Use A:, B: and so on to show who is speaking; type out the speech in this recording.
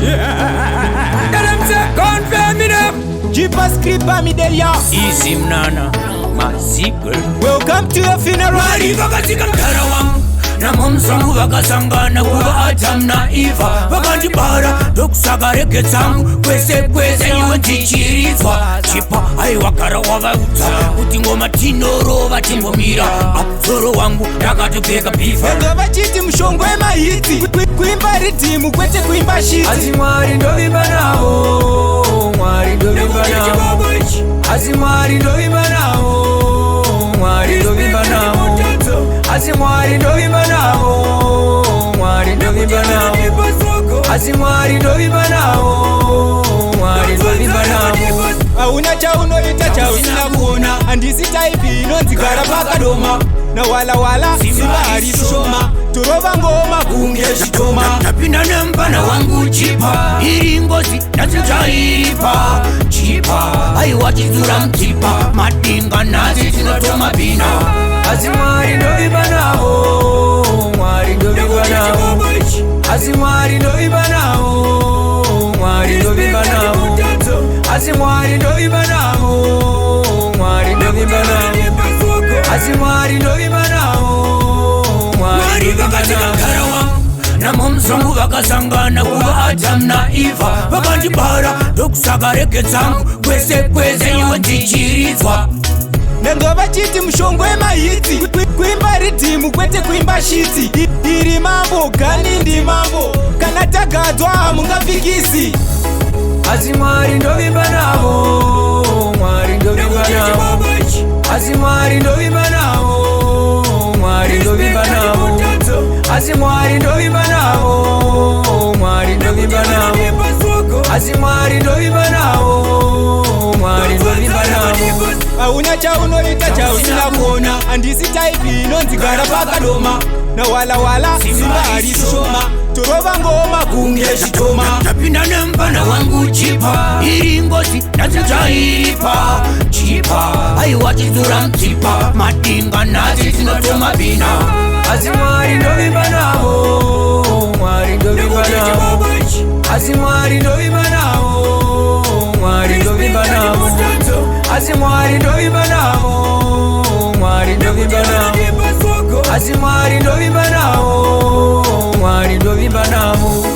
A: Tell them say confirm me them.
B: Jeepers Creeper Midelia.
A: Easy mnana, my secret.
B: Welcome to your funeral.
A: Mari vakatika mtara wangu na mumsangu vakasangana kuva Adam na Eva vakandibara ndokusakarege dzangu kwese kwese iwe ndichirizwa chipa aiwagara wavaudza kuti ngoma tinorova timbomira apfuro wangu ndakatopfeka bhifa
B: ndo vachiti mushongo wemahiti kuimba ridhimu kwete kuimba shiti
A: asi Mwari ndovimba navo Mwari ndovimba navo asi Mwari ndovimba navo Mwari ndovimba navo asi Mwari ndovimba navo Mwari ndovimba navo asi Mwari ndovimba navo Mwari ndovimba navo
B: hauna chaunoita chausina kuona handisi taipi inonzigara pakadoma na walawala simba harishoma torova ngoma kunge zvitoma
A: tapinda nembana wangu chipa iri ngozi natinjairipa chipa aiwa chidzura mutipa madinga nhasi tinotomabhina asi Mwari ndovimba navo Mwari ndovimba navo asi Mwari ndovimba navo Mwari ndovimba navo asi Mwari ndovimba navo Mwari ndovimba navo asi Mwari ndovimba navo Mwari vakatika mtara wangu namomzangu vakasangana kuva Adam na Eva vakandibara ndokusakarege dzangu kwese kwese iwe ndichirizwa
B: ndo vachiti mushongo wemahiti kuimba ridhimu kwete kuimba shiti iri mambo gani ndi mambo kana tagadzwa hamungafikisi
A: asi Mwari ndovimba navo Mwari ndovimba navo asi Mwari ndovimba navo Mwari ndovimba navo asi Mwari ndovimba navo Mwari ndovimba navo asi Mwari ndovimba navo Mwari ndovimba navo
B: hauna chaunoita chausina kuona handisi taipi inonzigara pakadoma na walawala simba harishoma torova ngoma kunge zvitoma
A: tapinda nembana wangu chipa iri ngozi natinjairipa chipa aiwa chidzura mutipa madinga nhasi tinotomabhina asi Mwari ndovimba navo Mwari ndovimba navo asi Mwari ndovimba navo Mwari ndovimba navo asi Mwari ndovimba navo Mwari ndovimba navo asi Mwari ndovimba navo Mwari ndovimba navo